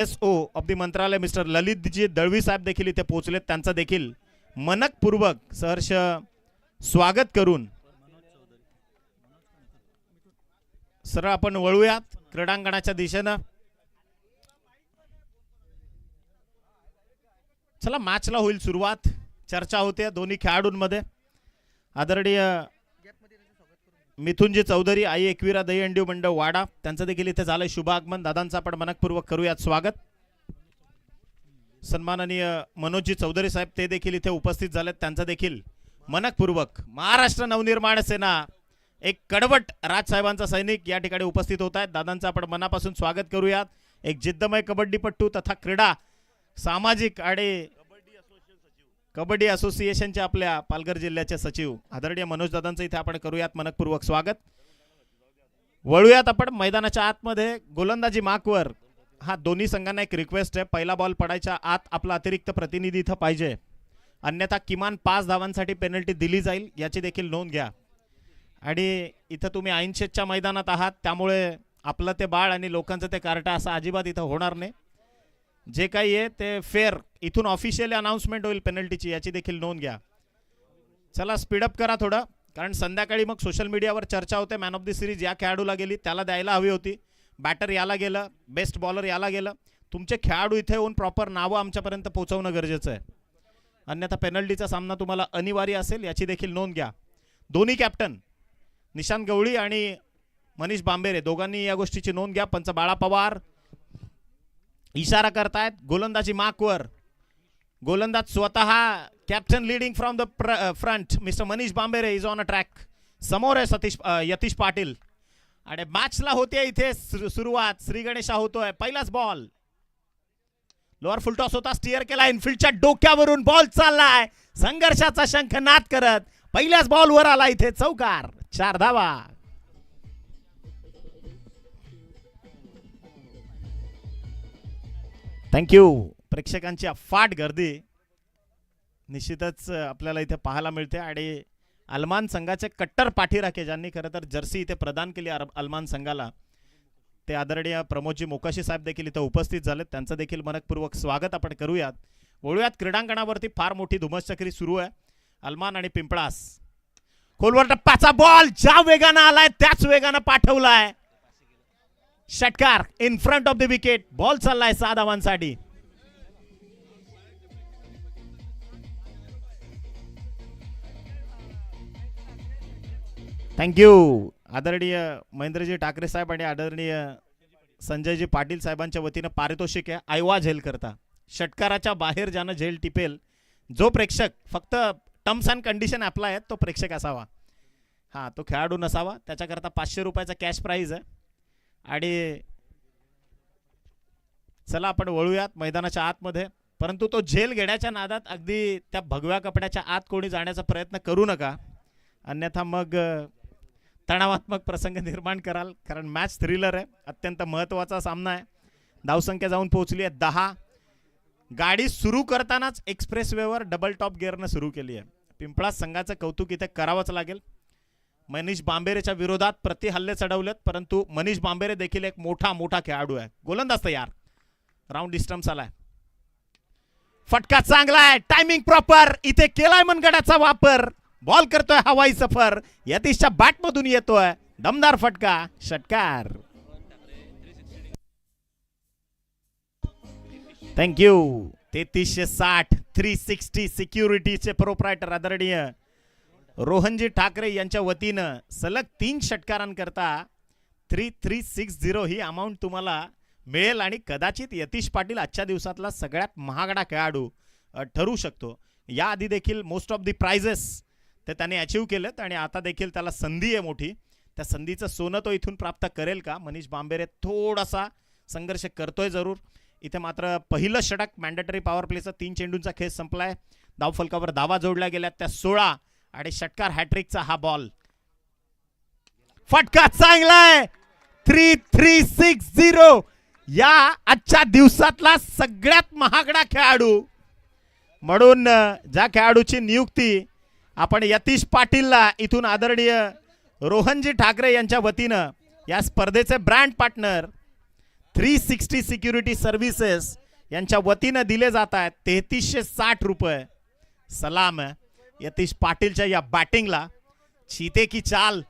SO of the मंत्रालय mister Lalitji Dalvi साहेब देखील इथे पोहोचलेत. त्यांचा देखील मनपूर्वक सहर्ष स्वागत करून सरळ आपण वळूयात क्रीडांगणाच्या दिशेने. चला मॅचला होईल सुरुवात. चर्चा होते दोन्ही खेळाडूंमध्ये. आदरणीय मिथुनजी चौधरी आई एकविरा दहीहंडी मंडळ वाडा त्यांचं देखील इथे झालंय शुभागमन. दादांचं आपण मनपूर्वक करूयात स्वागत. सन्माननीय मनोजजी चौधरी साहेब ते देखील इथे उपस्थित झालेत. त्यांचं देखील मनपूर्वक. महाराष्ट्र नवनिर्माण सेना एक कडवट राजसाहेबांचा सैनिक या ठिकाणी उपस्थित होत आहेत. दादांचं आपण मनापासून स्वागत करूयात. एक जिद्दमय कबड्डीपट्टू तथा क्रीडा सामाजिक आणि कबड्डी असोसिएशनचे आपल्या पालघर जिल्ह्याचे सचिव आदरणीय मनोज दादांचं इथे आपण करूयात मनपूर्वक स्वागत. वळूयात आपण मैदानाच्या आतमध्ये. गोलंदाजी मार्कवर हा दोन्ही संघांना एक रिक्वेस्ट आहे. पहिला बॉल पडायच्या आत आपला अतिरिक्त प्रतिनिधी इथं पाहिजे, अन्यथा किमान 5 धावांसाठी पेनल्टी दिली जाईल याची देखील नोंद घ्या. आणि इथं तुम्ही ऐनशेच्या मैदानात आहात त्यामुळे आपलं ते बाळ आणि लोकांचं ते कार्टा असं अजिबात इथं होणार नाही. जे काही आहे ते फेअर इथून ऑफिशियली अनाउन्समेंट होईल पेनल्टीची याची देखील नोंद घ्या. चला स्पीडअप करा थोडं, कारण संध्याकाळी मग सोशल मीडियावर चर्चा होते. मॅन ऑफ द सिरीज या खेळाडूला गेली त्याला द्यायला हवी होती, बॅटर याला गेलं, बेस्ट बॉलर याला गेलं. तुमचे खेळाडू इथे येऊन प्रॉपर नावं आमच्यापर्यंत पोहोचवणं गरजेचं आहे, अन्यथा पेनल्टीचा सामना तुम्हाला अनिवार्य असेल याची देखील नोंद घ्या. दोन्ही कॅप्टन निशांत गवळी आणि मनीष बांबेरे दोघांनी या गोष्टीची नोंद घ्या. पंच बाळा पवार इशारा करतायत गोलंदाजी मार्कवर. गोलंदाज स्वतः captain leading from the front mister Manish Bambere is on a track. समोर आहे यतीश पाटील. आणि मॅचला होते इथे सुरुवात. श्री गणेशा होतोय. पहिलाच बॉल लोअर फुलटॉस होता, स्टिअर केला, इनफिल्डच्या डोक्यावरून बॉल चाललाय. संघर्षाचा शंखनाद करत पहिल्याच बॉलवर आला इथे चौकार. 4 धावा. थँक्यू. प्रेक्षकांची अफाट गर्दी निश्चितच आपल्याला इथे पाहायला मिळते. आणि अलमान संघाचे कट्टर पाठीराखे ज्यांनी खरं तर जर्सी इथे प्रदान केली अलमान संघाला ते आदरणीय प्रमोदजी मोकाशी साहेब देखील इथे उपस्थित झालेत. त्यांचं देखील मनपूर्वक स्वागत आपण करूयात. वळूयात क्रीडांगणावरती. फार मोठी धुमश्चक्री सुरू आहे. अलमान आणि पिंपळास. खोलवर टप्प्याचा बॉल ज्या वेगानं आलाय त्याच वेगानं पाठवलाय. षटकार in front of the wicket. Ball चाललाय 6 धावांसाठी. थँक्यू. आदरणीय महेंद्रजी ठाकरे साहेब आणि आदरणीय संजयजी पाटील साहेबांच्या वतीनं पारितोषिक आहे आयवा झेल करता. षटकाराच्या बाहेर ज्यानं झेल टिपेल जो प्रेक्षक, फक्त टर्म्स अँड कंडिशन अप्लाय आहेत, तो प्रेक्षक असावा. हां, तो खेळाडू नसावा. त्याच्याकरता 500 रुपयाचा कॅश प्राईज आहे. आणि चला आपण वळूयात मैदानाच्या आतमध्ये. परंतु तो झेल घेण्याच्या नादात अगदी त्या भगव्या कपड्याच्या आत कोणी जाण्याचा प्रयत्न करू नका, अन्यथा मग तणावात्मक प्रसंग निर्माण कराल. कारण मॅच थ्रिलर आहे. अत्यंत महत्त्वाचा सामना आहे. धावसंख्या जाऊन पोहोचली आहे 10. गाडी सुरू करतानाच एक्सप्रेसवेवर डबल टॉप गिअरनं सुरू केली आहे. पिंपळा संघाचं कौतुक इथे करावंच लागेल. मनीष बांबेरेच्या विरोधात प्रतिहल्ले चढवलेत, परंतु मनीष बांबेरे देखील एक मोठा खेळाडू आहे. गोलंदाज तयार. राऊंड डिस्टन्स आलाय. फटका चांगला आहे. Timing proper. इथे केलाय मनगडाचा वापर. बॉल करतोय हवाई सफर. यतीशच्या बॅटमधून येतोय दमदार फटका. षटकार. थँक्यू. 3360 360 सिक्युरिटीचे प्रोप्रायटर आदरणीय रोहनजी ठाकरे यांच्या वतीनं सलग 3 षटकारांकरता 3360 ही अमाऊंट तुम्हाला मिळेल. आणि कदाचित यतीश पाटील आजच्या दिवसातला सगळ्यात महागडा खेळाडू ठरू शकतो. याआधी देखील मोस्ट ऑफ द प्राइजेस ते त्याने अचीव केलेत आणि आता देखील त्याला संधी आहे मोठी. त्या संधीचं सोनं तो इथून प्राप्त करेल का? मनीष बांबेरे थोडासा संघर्ष करतोय जरूर. इथे मात्र पहिलं षटक मॅन्डेटरी पॉवर प्लेचा 3 चेंडूंचा खेळ संपलाय. धावफलकावर धावा जोडल्या गेल्या त्या 16 आणि षटकार हॅट्रिकचा हा बॉल. फटका चांगलाय. 3360 या आजच्या दिवसातला सगळ्यात महागडा खेळाडू म्हणून ज्या खेळाडूची नियुक्ती आपण यतीश पाटीलला इथून आदरणीय रोहनजी ठाकरे यांच्या वतीनं या स्पर्धेचे ब्रँड पार्टनर 360 सिक्युरिटी सर्व्हिसेस यांच्या वतीनं दिले जात आहेत 3360 रुपये. सलाम है यतीश पाटिलच्या या बॅटिंगला. चीते की चाल,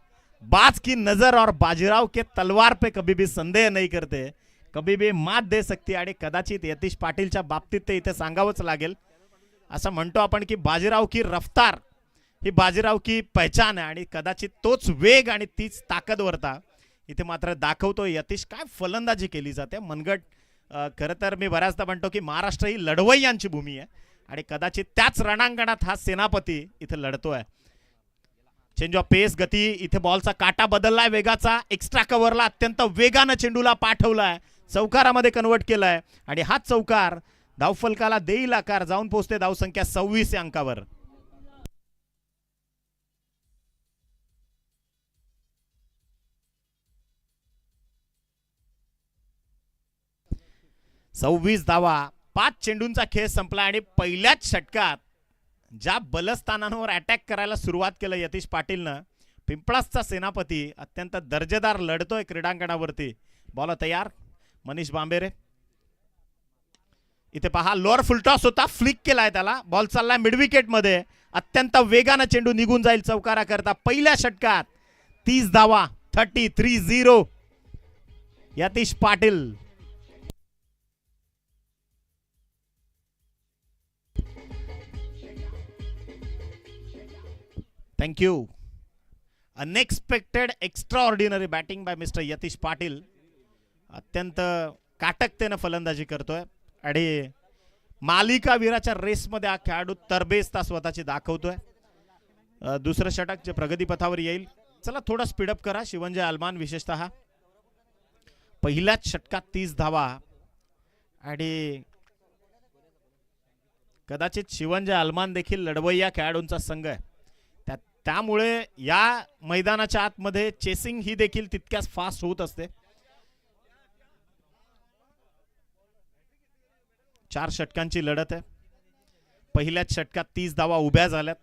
बाज की नजर और बाजीराव के तलवार पे कभी भी संदेह नहीं करते, कभी भी मात दे सकती. आणि कदाचित यतीश पाटीलच्या बाबतीत ते इथे सांगावंच लागेल. असं म्हणतो आपण की बाजीराव की रफ्तार ही बाजीराव की पहचान आहे आणि कदाचित तोच वेग आणि तीच ताकदवरता इथे मात्र दाखवतो यतीश. काय फलंदाजी केली जाते मनगट. खरं तर मी बऱ्याचदा म्हणतो की महाराष्ट्र ही लढवय्यांची भूमी आहे आणि कदाचित त्याच रणांगणात हा सेनापती इथे लढतोय. चेंज ऑफ पेस, गती. इथे बॉलचा काटा बदललाय वेगाचा. एक्स्ट्रा कव्हरला अत्यंत वेगानं चेंडूला पाठवलाय, चौकारामध्ये कन्वर्ट केलाय आणि हा चौकार धावफलकाला देईल आकार. जाऊन पोहोचते धावसंख्या 26 या अंकावर. सव्वीस धावा. 5 चेंडूंचा खेळ संपला आणि पहिल्याच षटकात ज्या बलस्थानांवर अटॅक करायला सुरुवात केलं यतीश पाटीलनं, पिंपळासचा सेनापती अत्यंत दर्जेदार लढतोय क्रीडांगणावरती. बॉल तयार. मनीष बांबेरे. इथे पहा लोअर फुलटॉस होता, फ्लिक केलाय त्याला. बॉल चाललाय मिडविकेट मध्ये. अत्यंत वेगानं चेंडू निघून जाईल चौकारा करता. पहिल्या षटकात 30 धावा. 33-0 Yatish Patil. Thank you. Unexpected extraordinary batting by mister Yatish Patil. अत्यंत काटकतेनं फलंदाजी करतोय आणि मालिका वीराच्या रेसमध्ये हा खेळाडू तरबेजता स्वतःची दाखवतोय. दुसरं षटक जे प्रगतीपथावर येईल. चला थोडा स्पीडअप करा शिवंजय आलमान. विशेषतः पहिल्याच षटकात 30 धावा आणि कदाचित शिवंजय आलमान देखील लढवय्या खेळाडूंचा संघ आहे. त्यामुळे या मैदानाच्या आतमध्ये चेसिंग ही देखील तितक्याच फास्ट होत असते. 4 षटकांची लढत आहे. पहिल्याच षटकात 30 धावा उभ्या झाल्यात.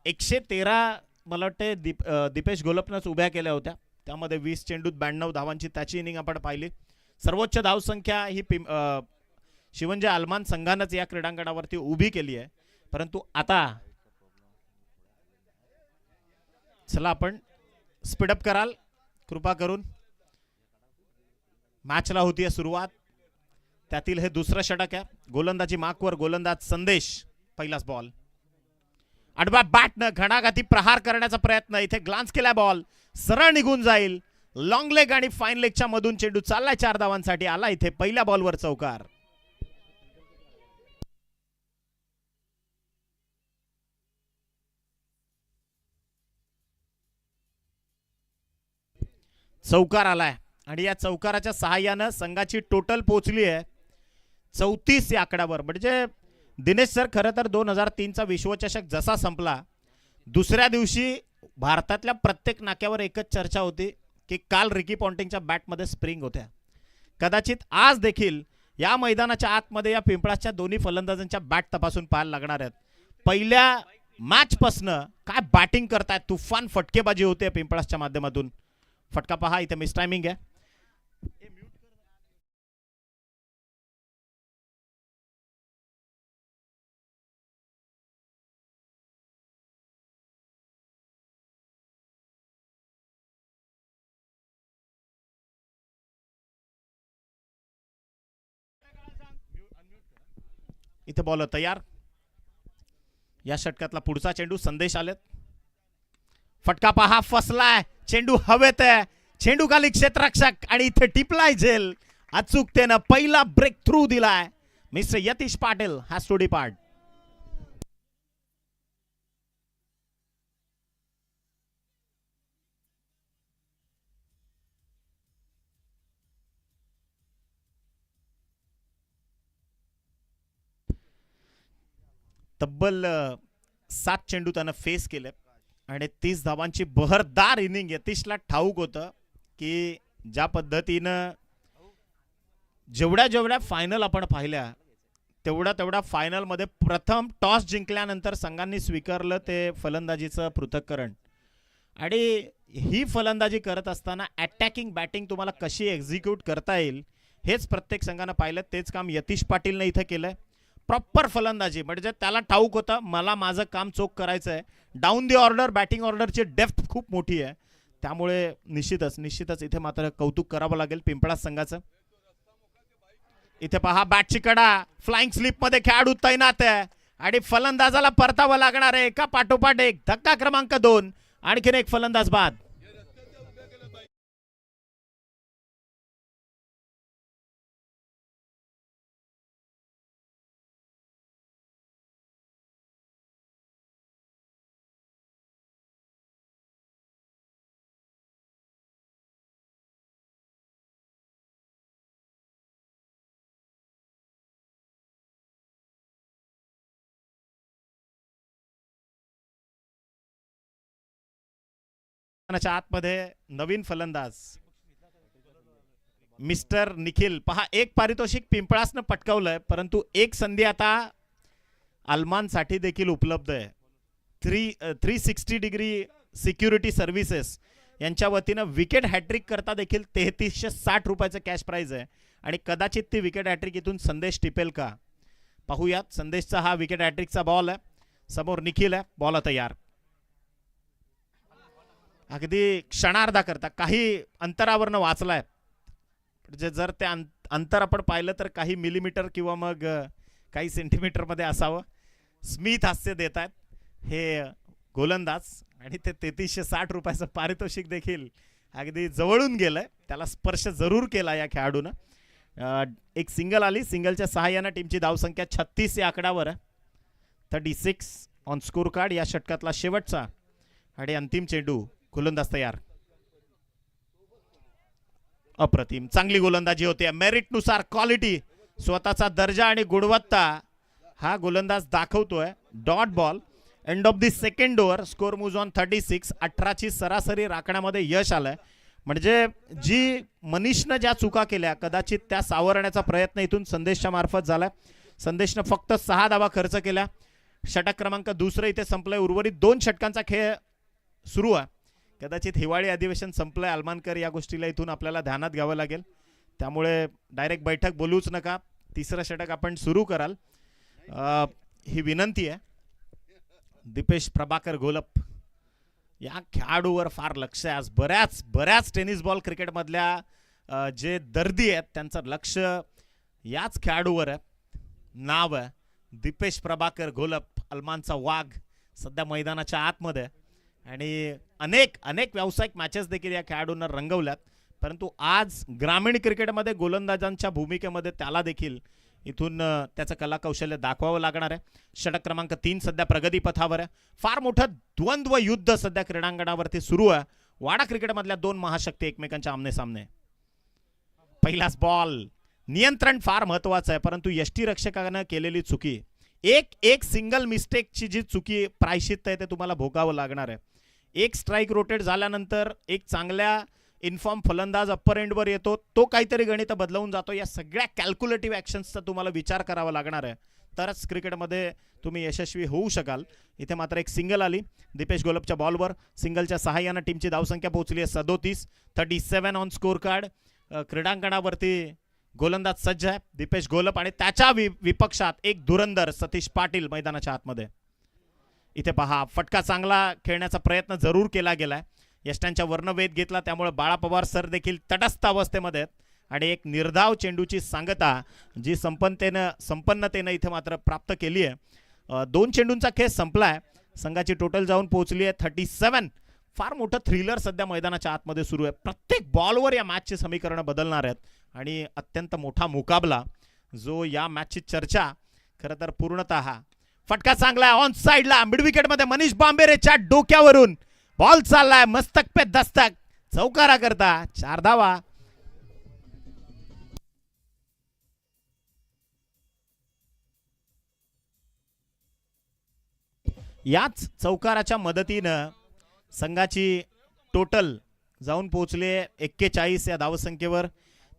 113 मला वाटते दीपेश गोलपनंच उभ्या केल्या होत्या. त्यामध्ये 20 चेंडूत 92 धावांची त्याची इनिंग आपण पाहिली. सर्वोच्च धावसंख्या ही शिवंजय आलमान संघानंच या क्रीडांगणावरती उभी केली आहे. परंतु आता चला आपण स्पीडअप कराल कृपा करून. मॅचला होतीये सुरुवात. त्यातील हे दुसरं षटक आहे. गोलंदाजी मार्कवर गोलंदाज संदेश. पहिलाच बॉल. आडव्या बॅटनं घणाघाती प्रहार करण्याचा प्रयत्न. इथे ग्लान्स केला बॉल सरळ निघून जाईल. लॉंग लेग आणि फाईन लेगच्या मधून चेंडू चाललाय 4 धावांसाठी. आला इथे पहिल्या बॉलवर चौकार. चौकार आलाय आणि या चौकाराच्या सहाय्यानं संघाची टोटल पोहोचली आहे 34 या आकड्यावर. म्हणजे दिनेश सर, खरं तर 2003चा विश्वचषक जसा संपला दुसऱ्या दिवशी भारतातल्या प्रत्येक नाक्यावर एकच चर्चा होती की काल रिकी पॉन्टिंगच्या बॅटमध्ये स्प्रिंग होत्या. कदाचित आज देखील या मैदानाच्या आतमध्ये या पिंपळाच्या दोन्ही फलंदाजांच्या बॅट तपासून पाहायला लागणार आहेत. पहिल्या मॅचपासनं काय बॅटिंग करतायत. तुफान फटकेबाजी होते पिंपळाच्या माध्यमातून. फटका पहा इथे मिस टायमिंग आहे. इथे बॉल तयार. या षटकातला पुढचा चेंडू संदेश आलेत. फटका पहा फसलाय. चेंडू हवेत आहे. चेंडू खाली क्षेत्ररक्षक आणि इथे टिपलाय झेल. अचूकतेनं पहिला ब्रेक थ्रू दिलाय mister Yatish Patil. Has to depart. तब्बल 7 चेंडू त्यानं फेस केले आणि 30 धावांची बहरदार इनिंग. यतीशला ठाऊक होतं की ज्या पद्धतीनं जेवढ्या फायनल आपण पाहिल्या तेवढ्या फायनलमध्ये प्रथम टॉस जिंकल्यानंतर संघांनी स्वीकारलं ते फलंदाजीचं पृथक्करण. आणि ही फलंदाजी करत असताना अटॅकिंग बॅटिंग तुम्हाला कशी एक्झिक्यूट करता येईल हेच प्रत्येक संघानं पाहिलं, तेच काम यतीश पाटीलने इथं केलंय. प्रॉपर फलंदाजी, म्हणजे त्याला ठाऊक होतं मला माझं काम चोख करायचं आहे. डाऊन दी ऑर्डर बॅटिंग ऑर्डरची डेप्थ खूप मोठी आहे, त्यामुळे निश्चितच इथे मात्र कौतुक करावं लागेल पिंपळा संघाचं. इथे पहा बॅटची कडा, फ्लाइंग स्लिप मध्ये खेळाडू तैनात आहे आणि फलंदाजाला परतावं लागणार आहे एका पाठोपाठ एक. धक्का क्रमांक 2, आणखीन एक फलंदाज बाद. आतमध्ये नवीन फलंदाज मिस्टर निखिल. पहा एक पारितोषिक पिंपळासनं पटकावलंय, परंतु एक संधी आता अल्मानसाठी देखील उपलब्ध आहे. 360 डिग्री सिक्युरिटी सर्व्हिसेस यांच्या वतीनं विकेट हॅट्रिक करता देखील 3360 रुपयाचं कॅश प्राइज आहे आणि कदाचित ती विकेट हॅट्रिक इथून संदेश टिपेल का पाहूयात. संदेशचा हा विकेट हॅट्रिकचा बॉल आहे, समोर निखिल आहे, बॉल तयार. अगदी क्षणार्धा करता काही अंतरावरनं वाचलाय, म्हणजे जर ते अंतर आपण पाहिलं तर काही मिलीमीटर किंवा मग काही सेंटीमीटर मध्ये असावं. स्मिथ हास्य देत आहेत हे गोलंदाज आणि ते 3360 रुपयाचं पारितोषिक देखील अगदी जवळून गेलंय, त्याला स्पर्श जरूर केला या खेळाडूनं. एक सिंगल आली, सिंगलच्या सहाय्यानं टीमची धावसंख्या 36 या आकड्यावर. 36 ऑन स्कोर कार्ड. या षटकातला शेवटचा आणि अंतिम चेंडू. गोलंदाज तयार. अप्रतिम चांगली गोलंदाजी होते, मेरिटनुसार क्वालिटी, स्वतःचा दर्जा आणि गुणवत्ता हा गोलंदाज दाखवतोय. Dot ball, end of the second over, score moves on 36. 18ची सरासरी राखण्यामध्ये यश आलंय. म्हणजे जी मनीषनं ज्या चुका केल्या कदाचित त्या सावरण्याचा प्रयत्न इथून संदेशच्या मार्फत झालाय. संदेशनं फक्त 6 धावा खर्च केल्या. षटक क्रमांक 2 इथे संपलंय. उर्वरित 2 षटकांचा खेळ सुरू आहे. कदाचित हिवाळी अधिवेशन संपलंय अल्मानकर, या गोष्टीला इथून आपल्याला ध्यानात घ्यावं लागेल, त्यामुळे डायरेक्ट बैठक बोलूच नका. 3रं षटक आपण सुरू कराल ही विनंती आहे. दीपेश प्रभाकर घोलप या खेळाडूवर फार लक्ष आहे आज. बऱ्याच टेनिस बॉल क्रिकेट मधल्या जे दर्दी आहेत त्यांचं लक्ष याच खेळाडूवर आहे. नाव आहे दीपेश प्रभाकर घोलप, अल्मानचा वाघ, सध्या मैदानाच्या आतमध्ये आणि अनेक व्यावसायिक मॅचेस देखील या खेळाडूंना रंगवल्यात. परंतु आज ग्रामीण क्रिकेटमध्ये गोलंदाजांच्या भूमिकेमध्ये त्याला देखील इथून त्याचं कला कौशल्य दाखवावं लागणार आहे. षटक क्रमांक 3 सध्या प्रगतीपथावर आहे. फार मोठं द्वंद्व युद्ध सध्या क्रीडांगणावरती सुरू आहे. वाडा क्रिकेटमधल्या 2 महाशक्ती एकमेकांच्या आमने सामने. पहिलाच बॉल. नियंत्रण फार महत्वाचं आहे, परंतु यष्टीरक्षकानं केलेली चुकी, एक सिंगल मिस्टेकची जी चुकी प्रायश्चित्त आहे ते तुम्हाला भोगावं लागणार आहे. एक स्ट्राइक रोटेट झाल्यानंतर एक चांगल्या इन्फॉर्म फलंदाज अप्पर एंडवर येतो, तो काहीतरी गणित बदलवून जातो. या सगळ्या कॅल्क्युलेटिव्ह ॲक्शन्सचा तुम्हाला विचार करावा लागणार आहे, तरच क्रिकेटमध्ये तुम्ही यशस्वी होऊ शकाल. इथे मात्र एक सिंगल आली दीपेश घोलपच्या बॉलवर. सिंगलच्या सहाय्यानं टीमची धावसंख्या पोहोचली आहे 37. 37 ऑन स्कोर कार्ड. क्रीडांगणावरती गोलंदाज सज्ज आहे दीपेश घोलप आणि त्याच्या विपक्षात एक धुरंधर सतीश पाटील मैदानाच्या आतमध्ये. इथे पहा फटका चांगला खेळण्याचा प्रयत्न जरूर केला गेलाय. यष्टांच्या वर्णवेध घेतला, त्यामुळे बाळा पवार सर देखील तटस्थ अवस्थेमध्ये आणि एक निर्धाव चेंडूची सांगता जी संपन्नतेनं इथे मात्र प्राप्त केली आहे. 2 चेंडूंचा खेळ संपलाय. संघाची टोटल जाऊन पोहोचली आहे 37. फार मोठं थ्रिलर सध्या मैदानाच्या आतमध्ये सुरू आहे. प्रत्येक बॉलवर या मॅचची समीकरणं बदलणार आहेत आणि अत्यंत मोठा मुकाबला जो या मॅचची चर्चा खरं तर पूर्णतः. फटका चांगला ऑन साइडला मिड विकेटमध्ये मनीष बांबेरेच्या डोक्यावरून बॉल चाललाय, मस्तक पे दस्तक, चौकारा करता 4 धावा. याच चौकाराच्या मदतीनं संघाची टोटल जाऊन पोहोचले 41 या धावसंख्येवर.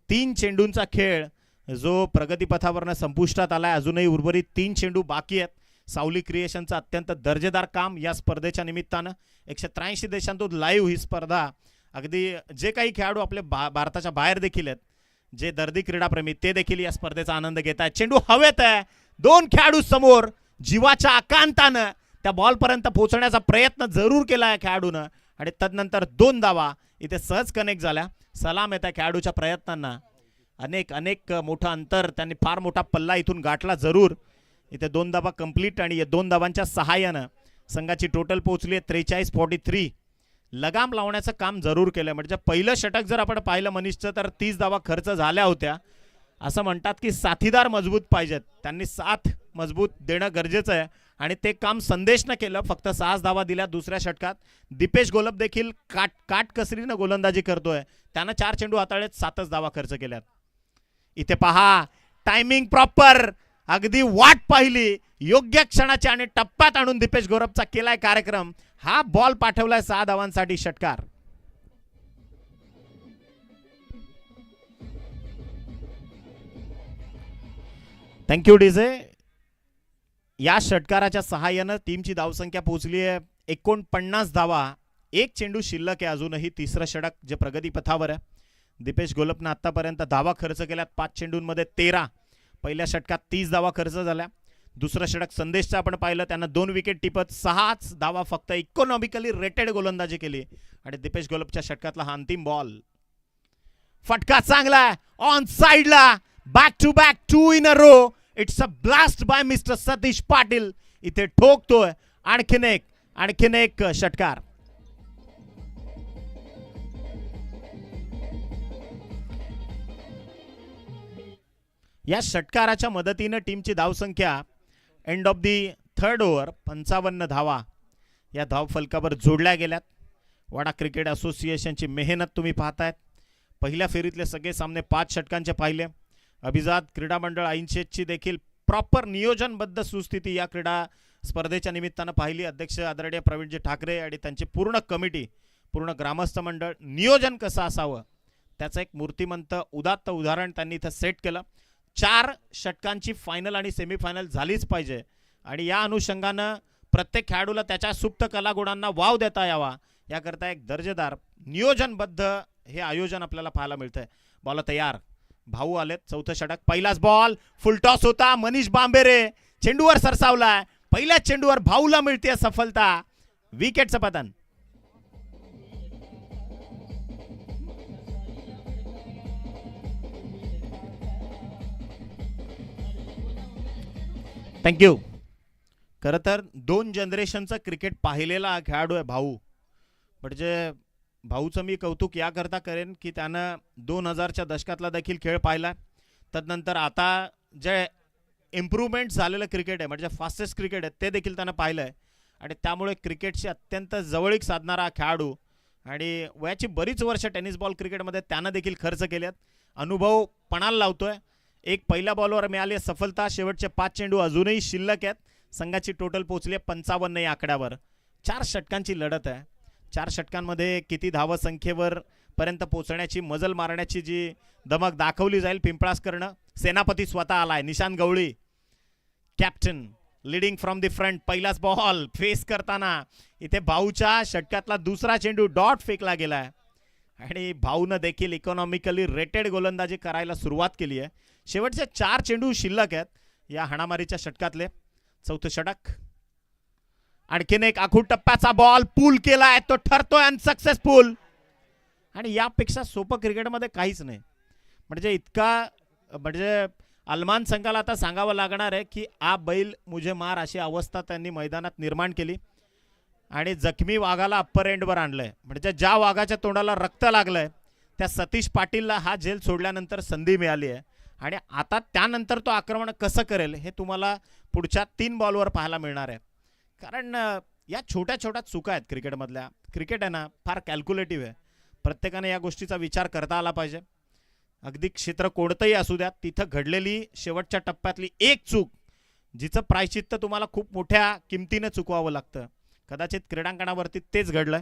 3 चेंडूंचा खेळ जो प्रगतीपथावरनं संपुष्टात आलाय. अजूनही उर्वरित 3 चेंडू बाकी आहेत. सावली क्रिएशनचं अत्यंत दर्जेदार काम या स्पर्धेच्या निमित्तानं. 183 देशांतून लाईव्ह ही स्पर्धा. अगदी जे काही खेळाडू आपले भारताच्या बाहेर देखील आहेत जे दर्दी क्रीडाप्रेमी ते देखील या स्पर्धेचा आनंद घेत आहेत. चेंडू हवेत आहे, दोन खेळाडू समोर, जीवाच्या आकांतानं त्या बॉल पर्यंत पोहोचण्याचा प्रयत्न जरूर केला आहे खेळाडूनं आणि तदनंतर 2 धावा इथे सहज कनेक्ट झाल्या. सलाम आहे त्या खेळाडूच्या प्रयत्नांना. अनेक मोठं अंतर, त्यांनी फार मोठा पल्ला इथून गाठला जरूर. इथे 2 धावा कंप्लीट आणि या 2 धावांच्या सहाय्यानं संघाची टोटल पोहोचली आहे 43-43. लगाम लावण्याचं काम जरूर केलं. म्हणजे पहिलं षटक जर आपण पाहिलं मनीषचं तर 30 धावा खर्च झाल्या होत्या. असं म्हणतात की साथीदार मजबूत पाहिजेत, त्यांनी साथ मजबूत देणं गरजेचं आहे आणि ते काम संदेशनं केलं. फक्त 6 धावा दिल्या दुसऱ्या षटकात. दीपेश गोलब देखील काटकसरीनं गोलंदाजी करतोय. त्यानं 4 चेंडू हाताळत 7 धावा खर्च केल्यात. इथे पहा, टायमिंग प्रॉपर, अगदी वाट पाहिली योग्य क्षणाची आणि टप्प्यात आणून दीपेश गोरबचा केलाय कार्यक्रम. हा बॉल पाठवलाय 6 धावांसाठी. षटकार. Thank you DJ. या षटकाराच्या सहाय्यानं टीमची धावसंख्या पोहोचली आहे 49 धावा. 1 चेंडू शिल्लक आहे अजूनही. तिसरं षटक जे प्रगतीपथावर आहे. दीपेश गोलपनं आतापर्यंत धावा खर्च केल्यात 5 चेंडूंमध्ये 13. पहिल्या षटकात 30 धावा खर्च झाल्या. दुसरं षटक संदेशचं आपण पाहिलं, त्यांना 2 विकेट टिपत 6 धावा फक्त इकॉनॉमिकली रेटेड गोलंदाजी केली आणि दीपेश गोलपच्या षटकातला हा अंतिम बॉल. फटका चांगला ऑन साइडला. Back to back 2 in a row. It's a blast by mister Satish Patil. इथे ठोकतोय आणखीन एक षटकार. या षटकाराच्या मदतीनं टीमची धावसंख्या end of the 3rd over 55 धावा या धावफलकावर जोडल्या गेल्यात. वाडा क्रिकेट असोसिएशनची मेहनत तुम्ही पाहतायत. पहिल्या फेरीतले सगळे सामने 5 षटकांचे पाहिले. अभिजात क्रीडा मंडळ ऐंशीची देखील प्रॉपर नियोजनबद्ध सुस्थिती या क्रीडा स्पर्धेच्या निमित्तानं पाहिली. अध्यक्ष आदरणीय प्रवीणजी ठाकरे आणि त्यांची पूर्ण कमिटी, पूर्ण ग्रामस्थ मंडळ, नियोजन कसं असावं त्याचं एक मूर्तिमंत उदात्त उदाहरण त्यांनी इथं सेट केलं. 4 षटकांची फायनल आणि सेमीफायनल झालीच पाहिजे आणि या अनुषंगानं प्रत्येक खेळाडूला त्याच्या सुप्त कलागुणांना वाव देता यावा याकरता एक दर्जेदार नियोजनबद्ध हे आयोजन आपल्याला पाहायला मिळतंय. बॉल तयार, भाऊ आलेत. 4थं षटक. पहिलाच बॉल फुलटॉस होता. मनीष बांबेरे चेंडूवर सरसावलाय. पहिल्याच चेंडूवर भाऊला मिळते सफलता. विकेटचं पतन. थँक्यू. खरं तर 2 जनरेशनचं क्रिकेट पाहिलेला हा खेळाडू आहे भाऊ. म्हणजे भाऊचं मी कौतुक याकरता करेन की त्यानं 2000च्या दशकातला देखील खेळ पाहिला. तदनंतर आता जे इम्प्रूव्हमेंट झालेलं क्रिकेट आहे, म्हणजे फास्टेस्ट क्रिकेट आहे, ते देखील त्यानं पाहिलं आहे आणि त्यामुळे क्रिकेटशी अत्यंत जवळीक साधणारा खेळाडू आणि वयाची बरीच वर्ष टेनिस बॉल क्रिकेटमध्ये त्यानं देखील खर्च केलेत. अनुभव पणाला लावतोय. एक पहिल्या बॉलवर मिळाली सफलता. शेवटचे 5 चेंडू अजूनही शिल्लक आहेत. संघाची टोटल पोहोचली 55 या आकड्यावर. 4 षटकांची लढत आहे. 4 षटकांमध्ये किती धावसंख्येवर पर्यंत पोहोचण्याची, मजल मारण्याची जी धमक दाखवली जाईल पिंपळासकरनं. सेनापती स्वतः आलाय. Nishant Gawali captain leading from the front. पहिलाच बॉल फेस करताना इथे भाऊच्या षटकातला दुसरा चेंडू डॉट फेकला गेलाय आणि भाऊनं देखील इकॉनॉमिकली रेटेड गोलंदाजी करायला सुरुवात केली आहे. शेवटचे 4 चेंडू शिल्लक आहेत या हाणामारीच्या षटकातले. 4थं षटक. आणखीन एक आखूड टप्प्याचा बॉल पूल केलाय, तो ठरतोय अनसक्सेसफुल आणि यापेक्षा सोपं क्रिकेटमध्ये काहीच नाही. म्हणजे इतका म्हणजे अलमान संघाला आता सांगावं लागणार आहे की आ बैल मुझे मार अशी अवस्था त्यांनी मैदानात निर्माण केली आणि जखमी वाघाला अप्पर एंडवर आणलंय. म्हणजे ज्या वाघाच्या तोंडाला रक्त लागलंय त्या सतीश पाटीलला हा झेल सोडल्यानंतर संधी मिळाली आहे आणि आता त्यानंतर तो आक्रमण कसं करेल हे तुम्हाला पुढच्या 3 बॉलवर पाहायला मिळणार आहे. कारण या छोट्या छोट्या चुका आहेत क्रिकेटमधल्या. क्रिकेट आहे ना फार कॅल्क्युलेटिव्ह आहे. प्रत्येकाने या गोष्टीचा विचार करता आला पाहिजे. अगदी क्षेत्र कोणतंही असू द्या, तिथं घडलेली शेवटच्या टप्प्यातली एक चूक जिचं प्रायश्चित्त तुम्हाला खूप मोठ्या किमतीने चुकवावं लागतं. कदाचित क्रीडांगणावरती तेच घडलंय.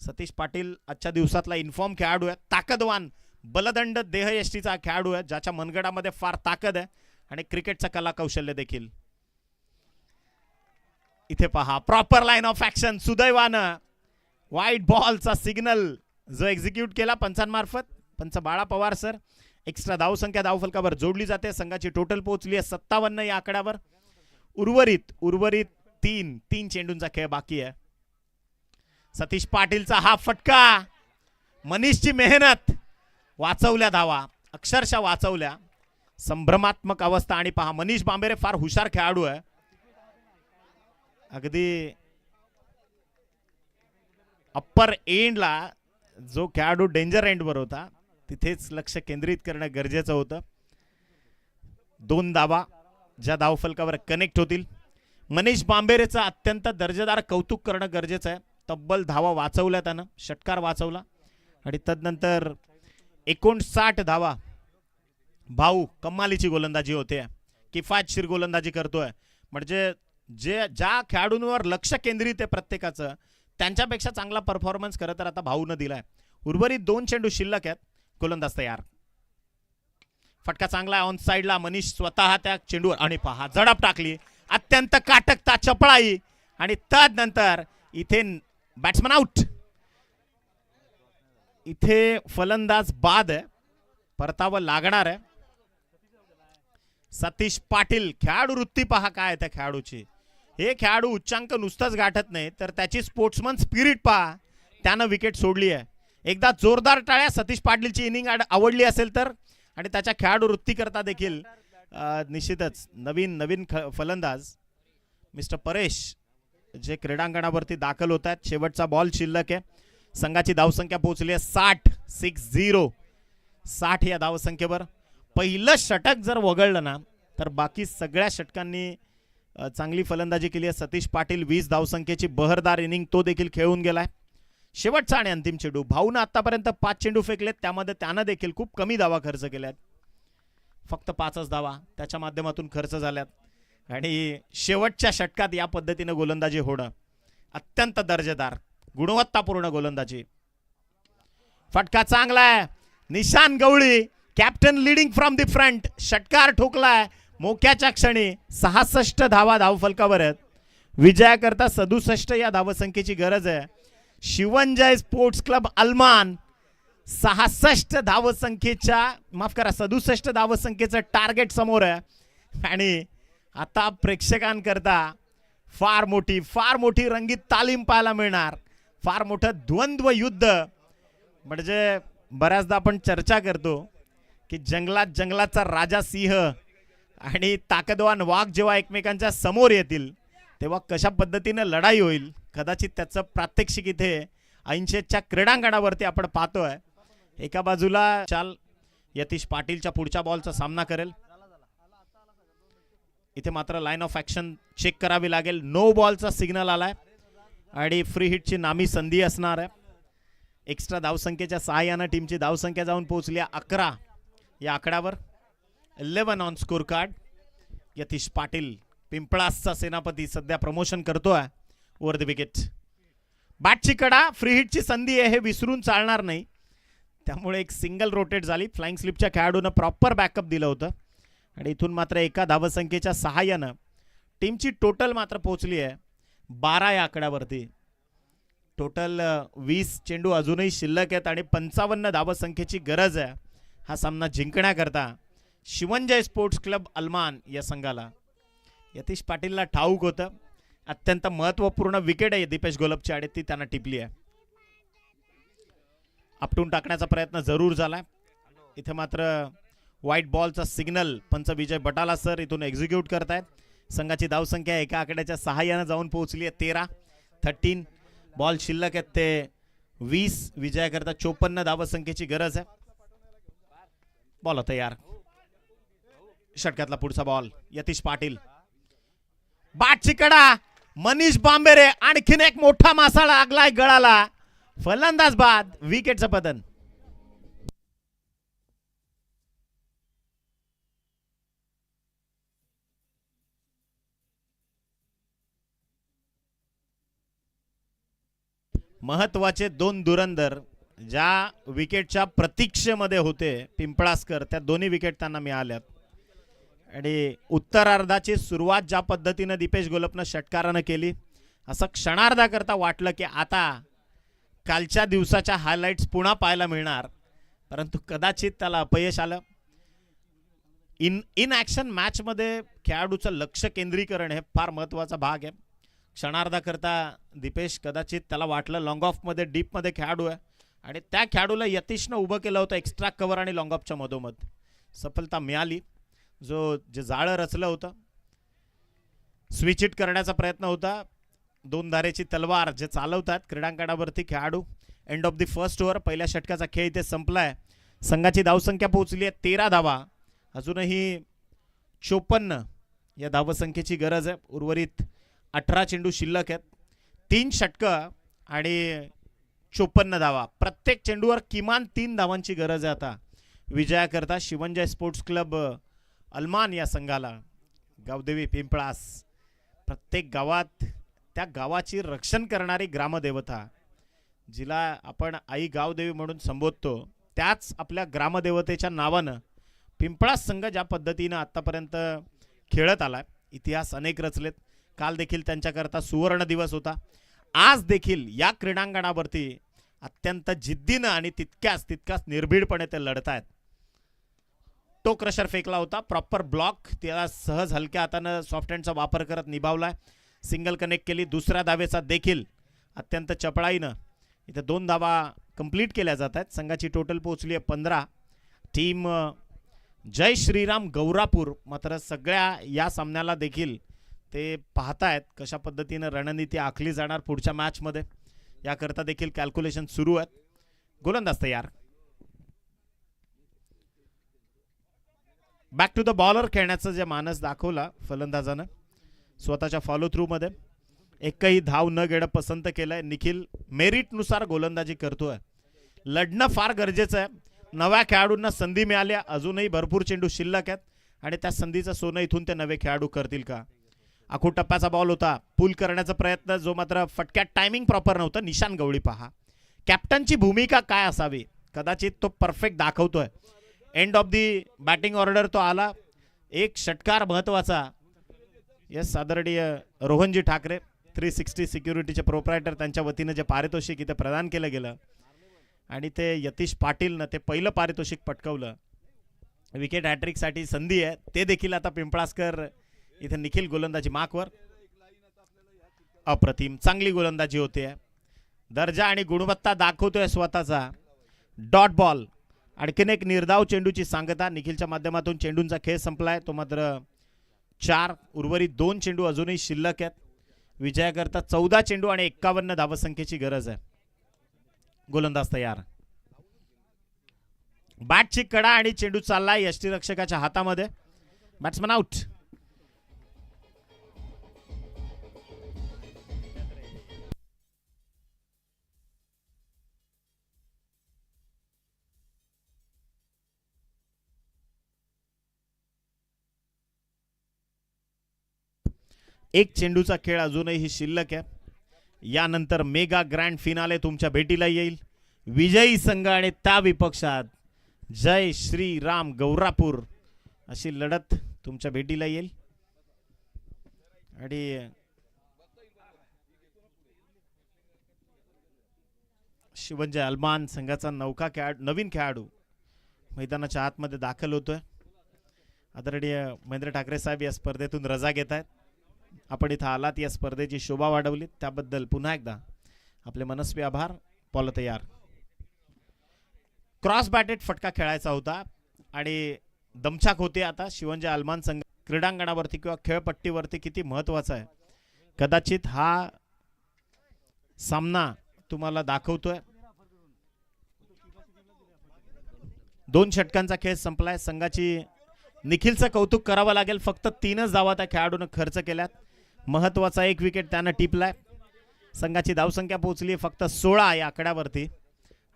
सतीश पाटील आजच्या दिवसातला इन्फॉर्म खेळाडू आहे. ताकदवान, बलदंड देहयष्टीचा खेळाडू आहे ज्याच्या मनगडामध्ये फार ताकद आहे आणि क्रिकेटचं कला कौशल्य देखील. इथे पहा प्रॉपर लाईन ऑफ ऍक्शन. सुदैवानं व्हाईट बॉलचा सिग्नल जो एक्झिक्यूट केला पंचांमार्फत, पंच बाळा पवार सर एक्स्ट्रा धावसंख्या धावफलकावर जोडली जाते. संघाची टोटल पोहोचली आहे 57 या आकड्यावर. उर्वरित तीन चेंडूंचा खेळ बाकी आहे. सतीश पाटीलचा हा फटका, मनीषची मेहनत, वाचवल्या धावा, अक्षरशः वाचवल्या. संभ्रमात्मक अवस्था. आणि पहा मनीष बांबेरे फार हुशार खेळाडू आहे. अगदी अप्पर एंडला जो खेळाडू डेंजर एंडवर होता तिथेच लक्ष केंद्रित करणं गरजेचं होतं. 2 धावा ज्या धावफलकावर कनेक्ट होतील. मनीष बांबेरेचं अत्यंत दर्जेदार कौतुक करणं गरजेचं आहे. तब्बल धावा वाचवल्या त्यानं, षटकार वाचवला. आणि तदनंतर 59 धावा. भाऊ कमालीची गोलंदाजी होते, किफायतशीर गोलंदाजी करतोय. म्हणजे ज्या खेळाडूंवर लक्ष केंद्रित आहे प्रत्येकाचं, त्यांच्यापेक्षा चांगला परफॉर्मन्स खरं तर आता भाऊनं दिलाय. उर्वरित 2 चेंडू शिल्लक आहेत. गोलंदाज तयार. फटका चांगला ऑन साइडला. मनीष स्वतः त्या चेंडूवर आणि पहा झडप टाकली. अत्यंत काटकता, चपळाई. आणि तदनंतर इथे बॅट्समन आउट. इथे फलंदाज बाद आहे. परतावं लागणार आहे. सतीश पाटील, खेळाडू वृत्ती पहा काय आहे त्या खेळाडूची. हे खेळाडू उच्चांक नुसतंच गाठत नाही तर त्याची स्पोर्ट्समन स्पिरिट पहा. त्यानं विकेट सोडली आहे. एकदा जोरदार टाळ्या सतीश पाटीलची इनिंग आवडली असेल तर. आणि त्याच्या खेळाडू वृत्ती करता देखील निश्चितच नवीन फलंदाज मिस्टर परेश जे क्रीडांगणावरती दाखल होत आहेत. शेवटचा बॉल शिल्लक आहे. संघाची धावसंख्या पोहोचली आहे 60 या धावसंख्येवर. पहिलं षटक जर वगळलं ना तर बाकी सगळ्या षटकांनी चांगली फलंदाजी केली आहे. सतीश पाटील 20 धावसंख्येची बहरदार इनिंग तो देखील खेळून गेलाय. शेवटचा आणि अंतिम चेंडू. भाऊनं आतापर्यंत 5 चेंडू फेकलेत, त्यामध्ये त्यानं देखील खूप कमी धावा खर्च केल्यात. फक्त 5च धावा त्याच्या माध्यमातून खर्च झाल्यात. आणि शेवटच्या षटकात या पद्धतीने गोलंदाजी होणं अत्यंत दर्जेदार, गुणवत्तापूर्ण गोलंदाजी. फटका चांगला आहे. Nishan Gawali, captain leading from the front, षटकार ठोकलाय मोक्याच्या क्षणी. 66 धावा धावफलकावर आहेत. विजयाकरता 67 या धावसंख्येची गरज आहे. शिवंजय स्पोर्ट्स क्लब अलमान 66 धावसंख्येच्या 67 धावसंख्येचं टार्गेट समोर आहे. आणि आता प्रेक्षकांकरता फार मोठी रंगीत तालीम पाहायला मिळणार. फार मोठं द्वंद्व युद्ध. म्हणजे बऱ्याचदा आपण चर्चा करतो की जंगलाचा राजा सिंह आणि ताकदवान वाघ जेव्हा एकमेकांच्या समोर येतील तेव्हा कशा पद्धतीने लढाई होईल. कदाचित त्याचं प्रात्यक्षिक इथे 80च्या क्रीडांगणावरती आपण पाहतोय. एका बाजूला चाल यतीश पाटीलच्या पुढच्या बॉलचा सामना करेल. इथे मात्र लाईन ऑफ ऍक्शन चेक करावी लागेल. नो बॉलचा सिग्नल आलाय आणि फ्री हिटची नामी संधी असणार आहे. एक्स्ट्रा धावसंख्येच्या सहाय्यानं टीमची धावसंख्या जाऊन पोहोचली 11 या आकड्यावर. 11 on scorecard. Yatish Patil पिंपळासचा सेनापती सध्या प्रमोशन करतोय ओव्हर द विकेट. बॅटची कडा, फ्री हिटची संधी आहे हे विसरून चालणार नाही. त्यामुळे एक सिंगल रोटेट झाली. फ्लाइंग स्लिपच्या खेळाडूनं प्रॉपर बॅकअप दिलं होतं. आणि इथून मात्र एका धावसंख्येच्या सहाय्यानं टीमची टोटल मात्र पोहोचली आहे 12 या आकड्यावरती. टोटल 20 चेंडू अजूनही शिल्लक आहेत आणि 55 धावसंख्येची गरज आहे हा सामना जिंकण्याकरता शिवंजय स्पोर्ट्स क्लब अलमान या संघाला. यतीश पाटीलला ठाऊक होतं अत्यंत महत्त्वपूर्ण विकेट आहे दीपेश गोलपची आणि ती त्यांना टिपली आहे. आपटून टाकण्याचा प्रयत्न जरूर झाला. इथे मात्र व्हाईट बॉलचा सिग्नल पंच विजय बटाला सर इथून एक्झिक्यूट करतायत. संघाची धावसंख्या एका आकड्याच्या सहाय्यानं जाऊन पोहोचली आहे 13. बॉल शिल्लक आहेत ते 20. विजयाकरता 54 धावसंख्येची गरज आहे. बॉल तयार. षटकातला पुढचा बॉल. यतीश पाटील, बॅटची कडा, मनीष बांबेरे, आणखीन एक मोठा मासा लागलाय गळाला. फलंदाज बाद, विकेटचं पतन. महत्वाचे 2 धुरंधर ज्या विकेटच्या प्रतीक्षेमध्ये होते पिंपळासकर, त्या दोन्ही विकेट त्यांना मिळाल्यात. आणि उत्तरार्धाची सुरुवात ज्या पद्धतीने दीपेश गोलपनं षटकारानं केली असं क्षणार्धा करता वाटलं की आता कालच्या दिवसाच्या हायलाइट्स पुन्हा पाहायला मिळणार, परंतु कदाचित त्याला अपयश आलं. इन ॲक्शन मॅचमध्ये खेळाडूचं लक्ष केंद्रीकरण हे फार महत्त्वाचा भाग आहे. क्षणार्धाकरता दीपेश कदाचित त्याला वाटलं लॉंग ऑफमध्ये डीपमध्ये खेळाडू आहे आणि त्या खेळाडूला यतीशनं उभं केलं होतं एक्स्ट्रा कव्हर आणि लॉंग ऑफच्या मधोमध. सफलता मिळाली. जे जाळं रचलं होतं स्विच इट करण्याचा प्रयत्न होता. दोन धारेची तलवार जे चालवतात क्रीडांगणावरती खेळाडू. End of the first over, पहिल्या षटकाचा खेळ इथे संपलाय. संघाची धावसंख्या पोहोचली आहे 13 धावा. अजूनही 54 या धावसंख्येची गरज आहे. उर्वरित 18 चेंडू शिल्लक आहेत. 3 षटकं आणि 54 धावा. प्रत्येक चेंडूवर किमान 3 धावांची गरज आहे आता विजयाकरता. शिवंजय स्पोर्ट्स क्लब अलमान या संघाला. गावदेवी पिंपळास, प्रत्येक गावात त्या गावाची रक्षण करणारी ग्रामदेवता जिला आपण आई गावदेवी म्हणून संबोधतो, त्याच आपल्या ग्रामदेवतेच्या नावानं पिंपळास संघ ज्या पद्धतीनं आतापर्यंत खेळत आलाय, इतिहास अनेक रचलेत. काल देखील त्यांच्याकरता सुवर्ण दिवस होता. आज देखील या क्रीडांगणावरती अत्यंत जिद्दीनं आणि तितक्याच निर्भीडपणे ते लढत आहेत. तो क्रशर फेकला होता, प्रॉपर ब्लॉक, त्याला सहज हलक्या हातानं सॉफ्ट हँडचा वापर करत निभावलाय. सिंगल कनेक्ट केली. दुसऱ्या धावेचा देखील अत्यंत चपळाईनं इथे 2 धावा कंप्लीट केल्या जात आहेत. संघाची टोटल पोहोचली आहे 15. टीम जय श्रीराम गौरापूर मात्र सगळ्या या सामन्याला देखील ते पाहतायत कशा पद्धतीनं रणनीती आखली जाणार पुढच्या मॅचमध्ये, याकरता देखील कॅल्क्युलेशन सुरू आहेत. गोलंदाज तयार. बॅक टू द बॉलर खेळण्याचं जे मानस दाखवला फलंदाजानं स्वतःच्या फॉलो थ्रू मध्ये. एकही धाव न घेणं पसंत केलंय. निखिल मेरिटनुसार गोलंदाजी करतोय. लढणं फार गरजेचं आहे. नव्या खेळाडूंना संधी मिळाल्या. अजूनही भरपूर चेंडू शिल्लक आहेत आणि त्या संधीचं सोनं इथून ते नवे खेळाडू करतील का. आखू टप्प्याचा बॉल होता. पुल करण्याचा प्रयत्न जो मात्र फटक्यात टायमिंग प्रॉपर नव्हतं. निशान गवळी पहा. कॅप्टनची भूमिका काय असावी कदाचित तो परफेक्ट दाखवतोय. End of the batting order तो आला. एक षटकार महत्वाचा. यस, आदरणीय रोहनजी ठाकरे 360 सिक्युरिटीचे प्रोप्रायटर त्यांच्या वतीनं जे पारितोषिक इथे प्रदान केलं गेलं आणि ते यतीश पाटीलनं ते पहिलं पारितोषिक पटकवलं. विकेट हॅट्रिकसाठी संधी आहे. ते देखील आता पिंपळासकर इथे निखिल गोलंदाजी मार्कवर. अप्रतिम, चांगली गोलंदाजी होते. दर्जा आणि गुणवत्ता दाखवतोय स्वतःचा. Dot ball. आणखीन एक निर्धाव चेंडूची सांगता. निखिलच्या माध्यमातून चेंडूंचा खेळ संपलाय. तो मात्र 4, उर्वरित 2 चेंडू अजूनही शिल्लक आहेत. विजयाकरता 14 चेंडू आणि 51 धावसंख्येची गरज आहे. गोलंदाज तयार. बॅटची कडा आणि चेंडू चाललाय यष्टीरक्षकाच्या हातामध्ये. Batsman out. एक चेंडूचा खेळ अजूनही शिल्लक आहे. यानंतर मेगा ग्रँड फिनाले तुमच्या भेटीला येईल. विजयी संघ आणि त्या विपक्षात जय श्री राम गौरापूर अशी लढत तुमच्या भेटीला येईल. आणि शिवंजय अलमान संघाचा नवीन खेळाडू मैदानाच्या आतमध्ये दाखल होतोय. आदरणीय महेंद्र ठाकरे साहेब या स्पर्धेतून रजा घेत आहेत. आपण इथं आलात, या स्पर्धेची शोभा वाढवली, त्याबद्दल पुन्हा एकदा आपले मनस्वी आभार. पॉल तयार. क्रॉस बॅटेड फटका खेळायचा होता आणि दमछाक होते. आता शिवंजय अलमान संघ क्रीडांगणावरती किंवा खेळपट्टीवरती किती महत्वाचा आहे कदाचित हा सामना तुम्हाला दाखवतोय. 2 षटकांचा खेळ संपलाय. संघाची निखिलचं कौतुक करावं लागेल. फक्त 3च धावा त्या खेळाडूने खर्च केल्यात. महत्वाचा एक विकेट त्यानं टिपलाय. संघाची धावसंख्या पोहोचली फक्त 16 या आकड्यावरती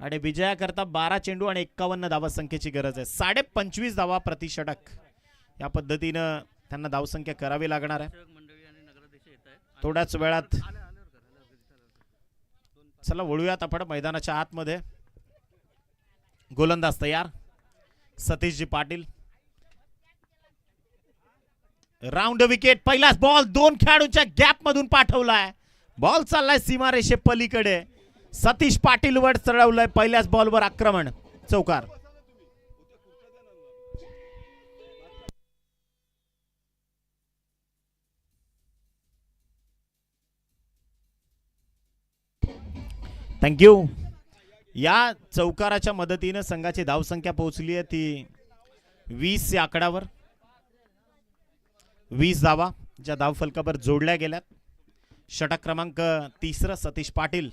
आणि विजयाकरता 12 चेंडू आणि 51 धावसंख्येची गरज आहे. 25.5 धावा प्रति षटक या पद्धतीनं त्यांना धावसंख्या करावी लागणार आहे थोड्याच वेळात. चला वळूयात आपण मैदानाच्या आतमध्ये. गोलंदाज तयार. सतीशजी पाटील. Round wicket. पहिलाच बॉल 2 खेळाडूंच्या गॅप मधून पाठवलाय. बॉल चाललाय सीमारेषे पलीकडे. सतीश पाटील वर चढवलंय. पहिल्याच बॉलवर आक्रमण. चौकार. थँक्यू. या चौकाराच्या मदतीने संघाची धावसंख्या पोहोचली आहे ती 20 या आकड्यावर. 20 धावा ज्या धावफलकावर जोडल्या गेल्यात. षटक क्रमांक 3 सतीश पाटील.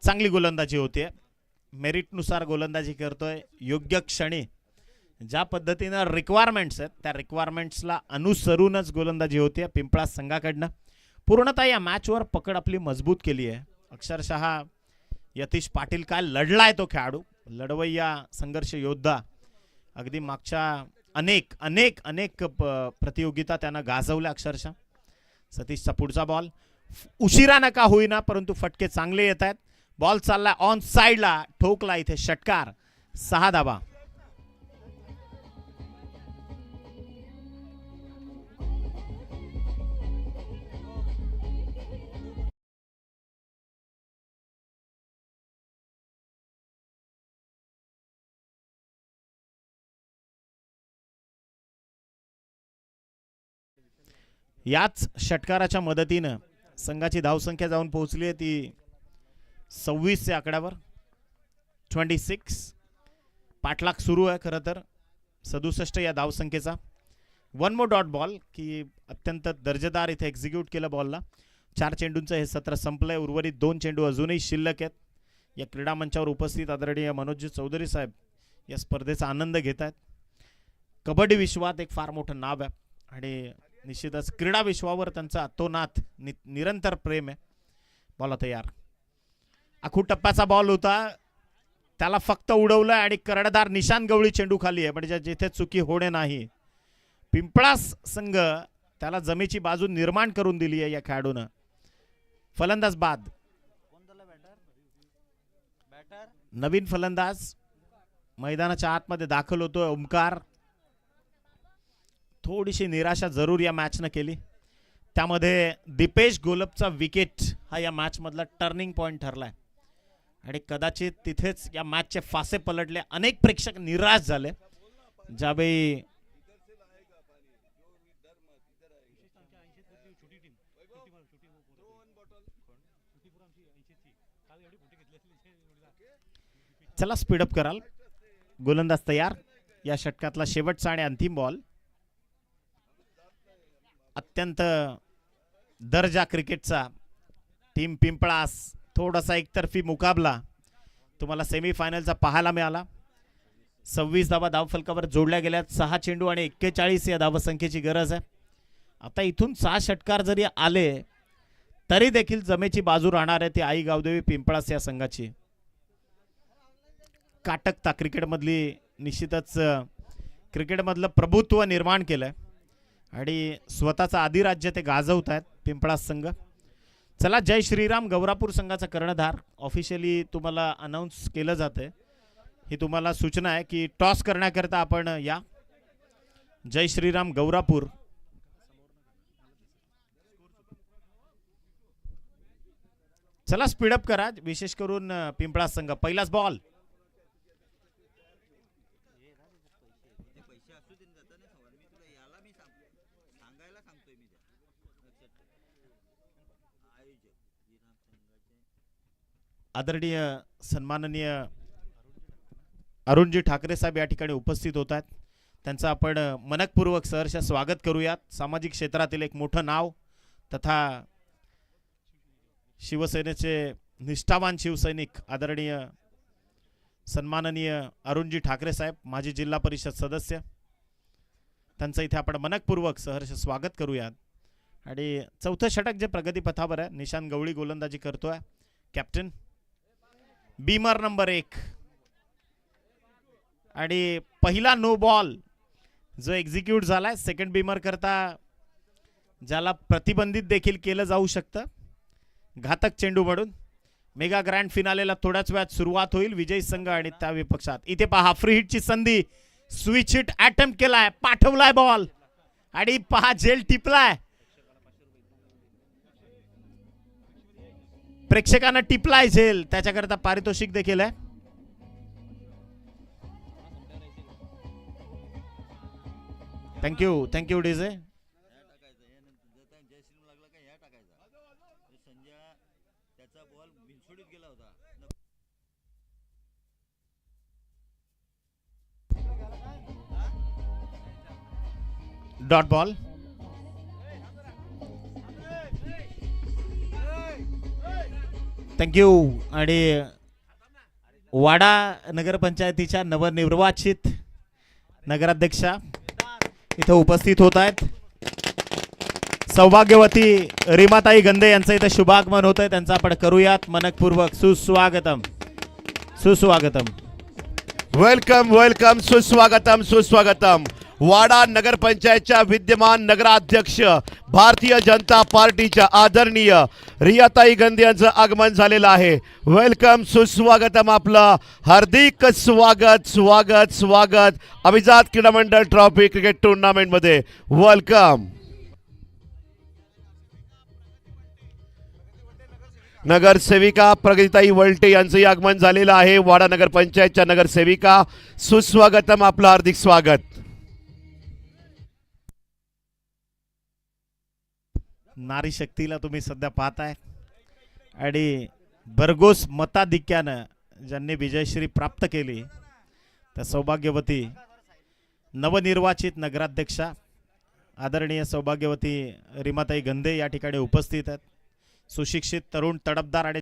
चांगली गोलंदाजी होते, मेरिटनुसार गोलंदाजी करतोय. योग्य क्षणी ज्या पद्धतीनं रिक्वायरमेंट्स आहेत त्या रिक्वायरमेंट्सला अनुसरूनच गोलंदाजी होते पिंपळा संघाकडनं. पूर्णतः या मॅचवर पकड आपली मजबूत केली आहे. अक्षरशः यतीश पाटील काय लढलाय तो खेळाडू, लढवय्या संघर्ष योद्धा. अगदी मागच्या अनेक अनेक अनेक प्रतियोगिता त्यानं गाजवल्या अक्षरशः. सतीशचा पुढचा बॉल उशिरा नका होईना परंतु फटके चांगले येत आहेत. बॉल चालला ऑन साइडला, ठोकला इथे षटकार. 6 धावा. याच षटकाराच्या मदतीनं संघाची धावसंख्या जाऊन पोहोचली आहे ती 26 या आकड्यावर. 26. पाठलाग सुरू आहे खरं तर 67 या धावसंख्येचा. 1 मोर डॉट बॉल की अत्यंत दर्जेदार इथे एक्झिक्यूट केलं बॉलला. 4 चेंडूंचं हे सत्र संपलंय. उर्वरित 2 चेंडू अजूनही शिल्लक आहेत. या क्रीडा मंचावर उपस्थित आदरणीय मनोजी चौधरी साहेब या स्पर्धेचा आनंद घेत आहेत. कबड्डी विश्वात एक फार मोठं नाव आहे आणि निश्चितच क्रीडा विश्वावर त्यांचा अतोनात निरंतर प्रेम आहे. बॉल तयार. आखू टप्प्याचा बॉल होता, त्याला फक्त उडवलं आणि कर्णधार निशान गवळी चेंडू खाली आहे म्हणजे जिथे चुकी होणे नाही. पिंपळा संघ त्याला जमेची बाजू निर्माण करून दिली आहे या खेळाडूनं. फलंदाज बाद. नवीन फलंदाज मैदानाच्या आतमध्ये दाखल होतोय ओमकार. थोडीशी निराशा जरूर या मॅचनं केली. त्यामध्ये दीपेश गोलपचा विकेट हा या मॅच मधला टर्निंग पॉइंट ठरलाय आणि कदाचित तिथेच या मॅचचे फासे पलटले. अनेक प्रेक्षक निराश झाले ज्यावेळी चला स्पीडअप कराल. गोलंदाज तयार. या षटकातला शेवटचा आणि अंतिम बॉल. अत्यंत दर्जा क्रिकेटचा टीम पिंपळास थोडासा एकतर्फी मुकाबला तुम्हाला सेमीफायनलचा पाहायला मिळाला. 26 धावा धावफलकावर जोडल्या गेल्यात. 6 चेंडू आणि 41 या धावसंख्येची गरज आहे. आता इथून 6 षटकार जरी आले तरी देखील जमेची बाजू राहणार आहे ती आई गावदेवी पिंपळास या संघाची. काटकता क्रिकेटमधली निश्चितच क्रिकेटमधलं प्रभुत्व निर्माण केलंय आणि स्वतःचा अधिराज्य ते गाजवत आहेत पिंपळास संघ. चला जय श्रीराम गौरापूर संघाचा कर्णधार ऑफिशियली तुम्हाला अनाउन्स केलं जाते. ही तुम्हाला सूचना आहे की टॉस करण्याकरता आपण या. जय श्रीराम गौरापूर. चला स्पीडअप करा विशेष करून पिंपळास संघ. पहिलाच बॉल. आदरणीय सन्माननीय अरुणजी ठाकरे साहेब या ठिकाणी उपस्थित होत आहेत. त्यांचं आपण मनपूर्वक सहर्ष स्वागत करूयात. सामाजिक क्षेत्रातील एक मोठं नाव तथा शिवसेनेचे निष्ठावान शिवसैनिक आदरणीय सन्माननीय अरुणजी ठाकरे साहेब माजी जिल्हा परिषद सदस्य. त्यांचं इथे आपण मनपूर्वक सहर्ष स्वागत करूयात. आणि चौथं षटक जे प्रगतीपथावर आहे. निशान गवळी गोलंदाजी करतोय. कॅप्टन बीमर नंबर 1 आणि पहिला नो बॉल जो एक्झिक्यूट झालाय सेकंड बीमर करता ज्याला प्रतिबंधित देखील केलं जाऊ शकतं. घातक चेंडू म्हणून मेगा ग्रँड फिनालेला थोड्याच वेळात सुरुवात होईल. विजयी संघ आणि त्या विपक्षात. इथे पहा फ्री हिटची संधी. स्विच हिट अटेम्प्ट केलाय. पाठवलाय बॉल आणि पहा झेल टिपलाय. प्रेक्षकांना टिपलाय झेल. त्याच्याकरता पारितोषिक देखील आहे. Thank you DJ. Dot ball. Thank you. आणि वाडा नगरपंचायतीच्या नवनिर्वाचित नगराध्यक्षा इथं उपस्थित होत आहेत. सौभाग्यवती रीमाताई गंदे यांचं इथं शुभागमन होत आहे. त्यांचं आपण करूयात मनपूर्वक सुस्वागतम. सुस्वागतम. Welcome welcome. सुस्वागतम सुस्वागतम. वाडा नगरपंचायतच्या विद्यमान नगराध्यक्ष भारतीय जनता पार्टीच्या आदरणीय रियाताई गंदे यांचं आगमन झालेलं आहे. वेलकम सुस्वागतम. आपलं हार्दिक स्वागत स्वागत स्वागत अभिजात क्रीडा मंडळ ट्रॉफी क्रिकेट टुर्नामेंट मध्ये. वेलकम. नगरसेविका प्रगतीताई वलटे यांचंही आगमन झालेलं आहे. वाडा नगरपंचायतच्या नगरसेविका सुस्वागतम. आपलं हार्दिक स्वागत. नारी शक्तीला तुम्ही सध्या पाहताय आणि भरघोस मताधिक्यानं ज्यांनी विजयश्री प्राप्त केली त्या सौभाग्यवती नवनिर्वाचित नगराध्यक्षा आदरणीय सौभाग्यवती रीमाताई गंदे या ठिकाणी उपस्थित आहेत. सुशिक्षित तरुण तडफदार आणि